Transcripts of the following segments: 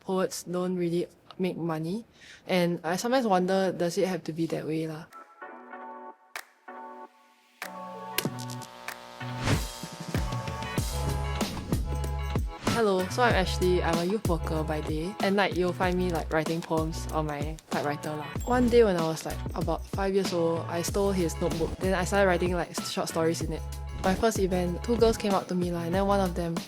poets don't really make money, and I sometimes wonder, does it have to be that way lah? Hello, so I'm Ashley. I'm a youth worker by day. At night, you'll find me like writing poems on my typewriter lah. One day when I was like about 5 years old, I stole his notebook. Then I started writing like short stories in it. My first event, 2 girls came up to me lah, and then one of them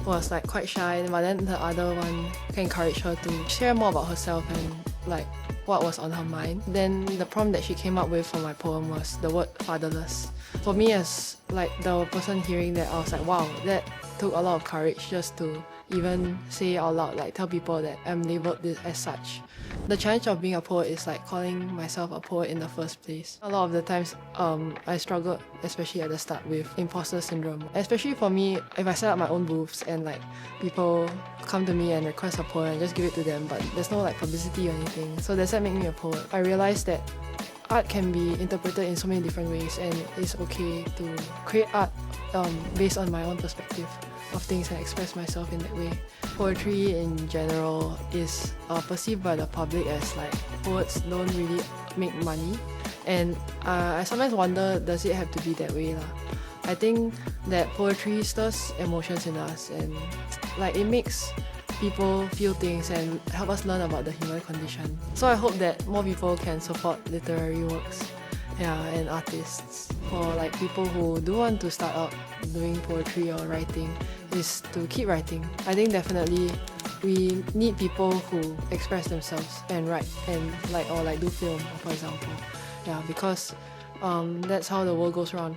was like quite shy, but then the other one encouraged her to share more about herself and like what was on her mind. Then the prompt that she came up with for my poem was the word fatherless. For me as like the person hearing that, I was like, wow, that took a lot of courage just to even say out loud, like tell people that I'm labelled this as such. The challenge of being a poet is like calling myself a poet in the first place. A lot of the times I struggled, especially at the start, with imposter syndrome. Especially for me, if I set up my own booths and like people come to me and request a poem and just give it to them, but there's no like publicity or anything. So does that make me a poet? I realized that art can be interpreted in so many different ways, and it's okay to create art based on my own perspective of things and express myself in that way. Poetry in general is perceived by the public as like poets don't really make money, and I sometimes wonder, does it have to be that way lah? I think that poetry stirs emotions in us, and like it makes people feel things and help us learn about the human condition. So I hope that more people can support literary works, and artists. For like people who do want to start out doing poetry or writing, is to keep writing. I think definitely we need people who express themselves and write and like do film, for example. Because that's how the world goes round.